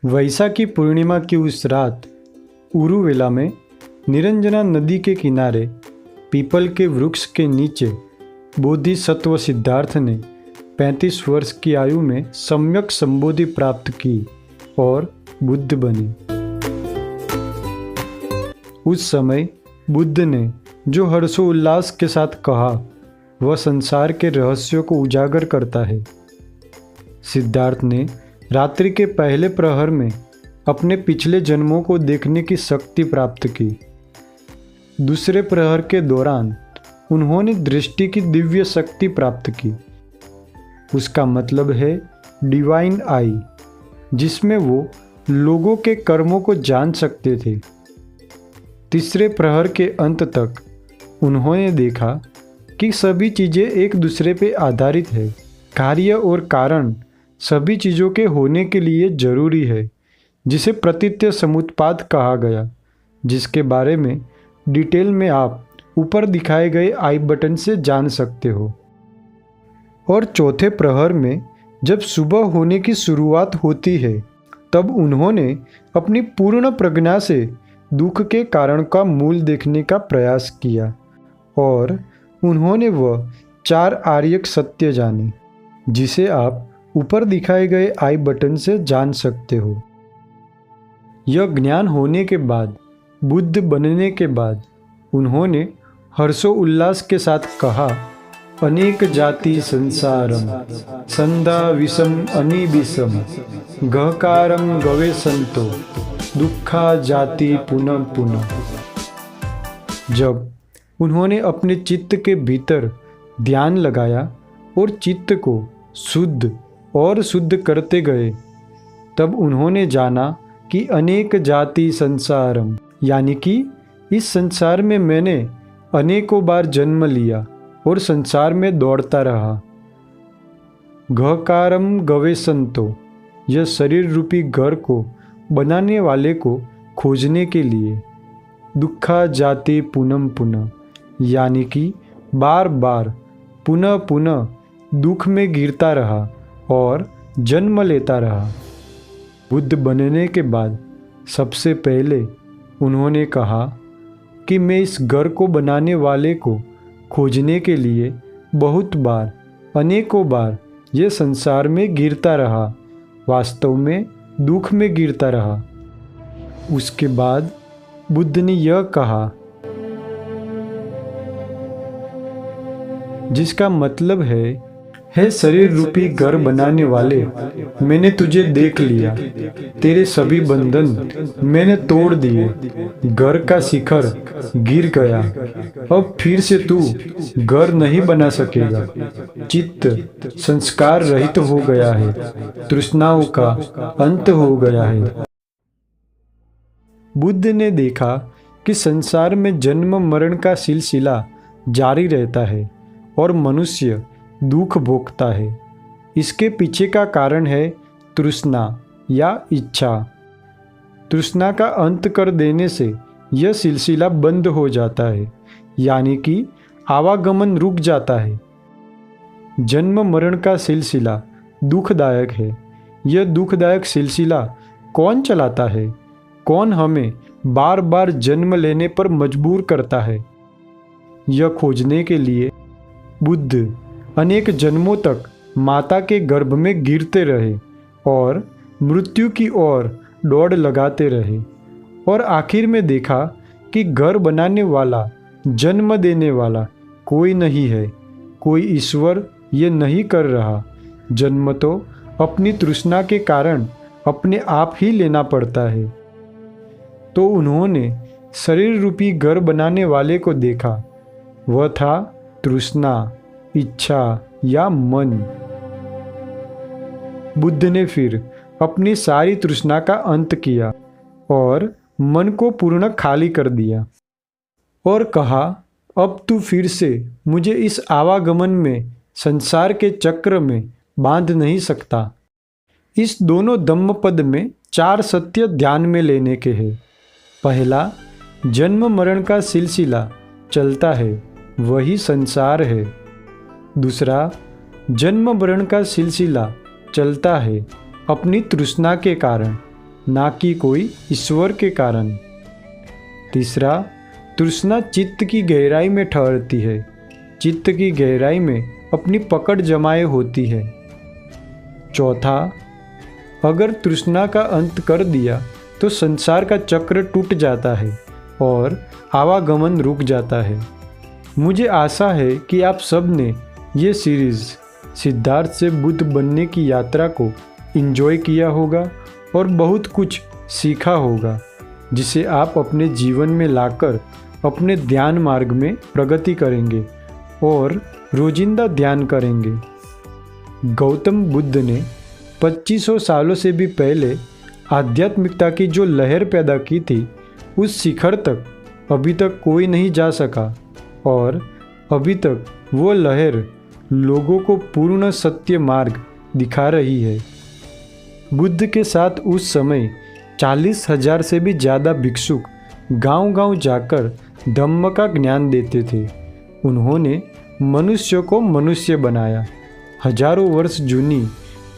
वैशाखी पूर्णिमा की उस रात उरुवेला में निरंजना नदी के किनारे पीपल के वृक्ष के नीचे बोधिसत्व सिद्धार्थ ने 35 वर्ष की आयु में सम्यक संबोधि प्राप्त की और बुद्ध बने। उस समय बुद्ध ने जो हर्षोल्लास के साथ कहा वह संसार के रहस्यों को उजागर करता है। सिद्धार्थ ने रात्रि के पहले प्रहर में अपने पिछले जन्मों को देखने की शक्ति प्राप्त की। दूसरे प्रहर के दौरान उन्होंने दृष्टि की दिव्य शक्ति प्राप्त की। उसका मतलब है डिवाइन आई, जिसमें वो लोगों के कर्मों को जान सकते थे। तीसरे प्रहर के अंत तक उन्होंने देखा कि सभी चीज़ें एक दूसरे पर आधारित है। कार्य और कारण सभी चीज़ों के होने के लिए जरूरी है, जिसे प्रतीत्य समुत्पाद कहा गया, जिसके बारे में डिटेल में आप ऊपर दिखाए गए आई बटन से जान सकते हो। और चौथे प्रहर में जब सुबह होने की शुरुआत होती है तब उन्होंने अपनी पूर्ण प्रज्ञा से दुख के कारण का मूल देखने का प्रयास किया और उन्होंने वह 4 आर्यक सत्य जाने, जिसे आप ऊपर दिखाए गए आई बटन से जान सकते हो। यह ज्ञान होने के बाद, बुद्ध बनने के बाद उन्होंने हर्षोल्लास के साथ कहा, अनेक जाति संसारम संदा विषम अनिविषम गहकारम गवे संतो दुखा जाति पुनः पुनः। जब उन्होंने अपने चित्त के भीतर ध्यान लगाया और चित्त को शुद्ध और शुद्ध करते गए, तब उन्होंने जाना कि अनेक जाति संसारम, यानी कि इस संसार में मैंने अनेकों बार जन्म लिया और संसार में दौड़ता रहा। घकारम गवे संतो, यह शरीर रूपी घर को बनाने वाले को खोजने के लिए। दुखा जाति पुनः पुनः, यानी कि बार बार पुनः पुनः दुख में गिरता रहा और जन्म लेता रहा। बुद्ध बनने के बाद सबसे पहले उन्होंने कहा कि मैं इस घर को बनाने वाले को खोजने के लिए बहुत बार, अनेकों बार ये संसार में गिरता रहा, वास्तव में दुख में गिरता रहा। उसके बाद बुद्ध ने यह कहा, जिसका मतलब है शरीर रूपी घर बनाने वाले, मैंने तुझे देख लिया, तेरे सभी बंधन मैंने तोड़ दिए, घर का शिखर गिर गया, अब फिर से तू घर नहीं बना सकेगा। चित्त संस्कार रहित हो गया है, तृष्णाओं का अंत हो गया है। बुद्ध ने देखा कि संसार में जन्म मरण का सिलसिला जारी रहता है और मनुष्य दुख भोगता है। इसके पीछे का कारण है तृष्णा या इच्छा। तृष्णा का अंत कर देने से यह सिलसिला बंद हो जाता है, यानी कि आवागमन रुक जाता है। जन्म मरण का सिलसिला दुखदायक है। यह दुखदायक सिलसिला कौन चलाता है? कौन हमें बार बार जन्म लेने पर मजबूर करता है? यह खोजने के लिए बुद्ध अनेक जन्मों तक माता के गर्भ में गिरते रहे और मृत्यु की ओर दौड़ लगाते रहे और आखिर में देखा कि घर बनाने वाला, जन्म देने वाला कोई नहीं है, कोई ईश्वर ये नहीं कर रहा। जन्म तो अपनी तृष्णा के कारण अपने आप ही लेना पड़ता है। तो उन्होंने शरीर रूपी घर बनाने वाले को देखा। वह था तृष्णा, इच्छा या मन। बुद्ध ने फिर अपनी सारी तृष्णा का अंत किया और मन को पूर्ण खाली कर दिया और कहा, अब तू फिर से मुझे इस आवागमन में, संसार के चक्र में बांध नहीं सकता। इस दोनों धम्मपद में 4 सत्य ध्यान में लेने के हैं। पहला, जन्म मरण का सिलसिला चलता है, वही संसार है। दूसरा, जन्म मरण का सिलसिला चलता है अपनी तृष्णा के कारण, ना कि कोई ईश्वर के कारण। तीसरा, तृष्णा चित्त की गहराई में ठहरती है, चित्त की गहराई में अपनी पकड़ जमाए होती है। चौथा, अगर तृष्णा का अंत कर दिया तो संसार का चक्र टूट जाता है और आवागमन रुक जाता है। मुझे आशा है कि आप सब ने ये सीरीज़ सिद्धार्थ से बुद्ध बनने की यात्रा को एंजॉय किया होगा और बहुत कुछ सीखा होगा, जिसे आप अपने जीवन में लाकर अपने ध्यान मार्ग में प्रगति करेंगे और रोजिंदा ध्यान करेंगे। गौतम बुद्ध ने 2500 सालों से भी पहले आध्यात्मिकता की जो लहर पैदा की थी, उस शिखर तक अभी तक कोई नहीं जा सका और अभी तक वो लहर लोगों को पूर्ण सत्य मार्ग दिखा रही है। बुद्ध के साथ उस समय 40,000 से भी ज़्यादा भिक्षुक गांव-गांव जाकर धम्म का ज्ञान देते थे। उन्होंने मनुष्य को मनुष्य बनाया, हजारों वर्ष जूनी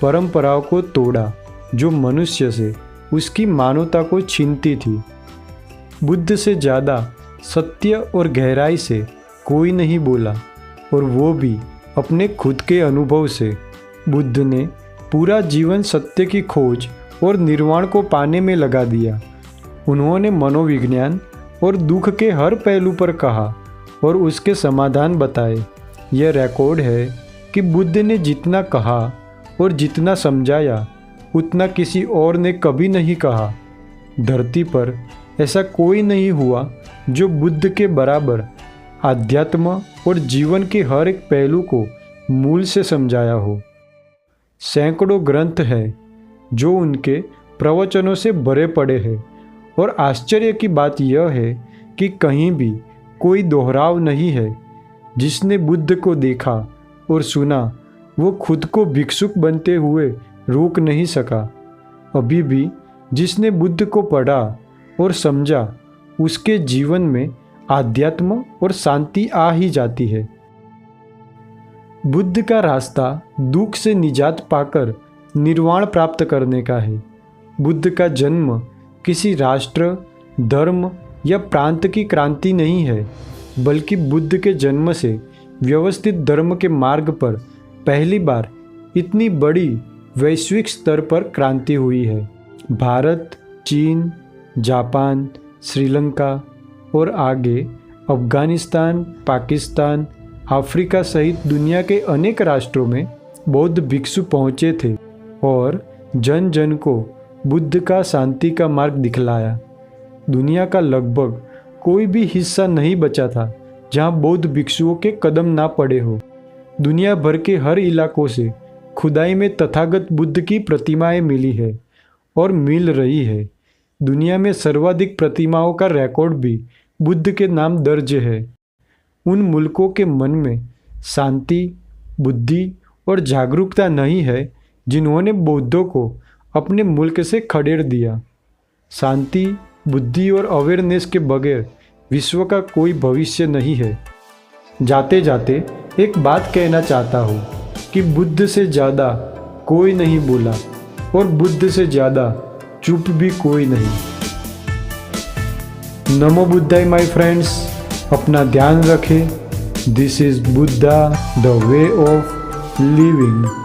परंपराओं को तोड़ा जो मनुष्य से उसकी मानवता को छीनती थी। बुद्ध से ज़्यादा सत्य और गहराई से कोई नहीं बोला, और वो भी अपने खुद के अनुभव से। बुद्ध ने पूरा जीवन सत्य की खोज और निर्वाण को पाने में लगा दिया। उन्होंने मनोविज्ञान और दुख के हर पहलू पर कहा और उसके समाधान बताए। यह रिकॉर्ड है कि बुद्ध ने जितना कहा और जितना समझाया, उतना किसी और ने कभी नहीं कहा। धरती पर ऐसा कोई नहीं हुआ जो बुद्ध के बराबर आध्यात्म और जीवन के हर एक पहलू को मूल से समझाया हो। सैकड़ों ग्रंथ हैं जो उनके प्रवचनों से भरे पड़े हैं, और आश्चर्य की बात यह है कि कहीं भी कोई दोहराव नहीं है। जिसने बुद्ध को देखा और सुना, वो खुद को भिक्षुक बनते हुए रोक नहीं सका। अभी भी जिसने बुद्ध को पढ़ा और समझा, उसके जीवन में आध्यात्म और शांति आ ही जाती है। बुद्ध का रास्ता दुख से निजात पाकर निर्वाण प्राप्त करने का है। बुद्ध का जन्म किसी राष्ट्र, धर्म या प्रांत की क्रांति नहीं है, बल्कि बुद्ध के जन्म से व्यवस्थित धर्म के मार्ग पर पहली बार इतनी बड़ी वैश्विक स्तर पर क्रांति हुई है। भारत, चीन, जापान, श्रीलंका और आगे अफगानिस्तान, पाकिस्तान, अफ्रीका सहित दुनिया के अनेक राष्ट्रों में बौद्ध भिक्षु पहुँचे थे और जन जन को बुद्ध का शांति का मार्ग दिखलाया। दुनिया का लगभग कोई भी हिस्सा नहीं बचा था जहाँ बौद्ध भिक्षुओं के कदम ना पड़े हो। दुनिया भर के हर इलाकों से खुदाई में तथागत बुद्ध की प्रतिमाएं मिली है और मिल रही है। दुनिया में सर्वाधिक प्रतिमाओं का रिकॉर्ड भी बुद्ध के नाम दर्ज है। उन मुल्कों के मन में शांति, बुद्धि और जागरूकता नहीं है जिन्होंने बौद्धों को अपने मुल्क से खदेड़ दिया। शांति, बुद्धि और अवेयरनेस के बगैर विश्व का कोई भविष्य नहीं है। जाते जाते एक बात कहना चाहता हूँ कि बुद्ध से ज़्यादा कोई नहीं बोला और बुद्ध से ज़्यादा चुप भी कोई नहीं। नमो बुद्धाय माय फ्रेंड्स, अपना ध्यान रखें। This is Buddha, the way of living.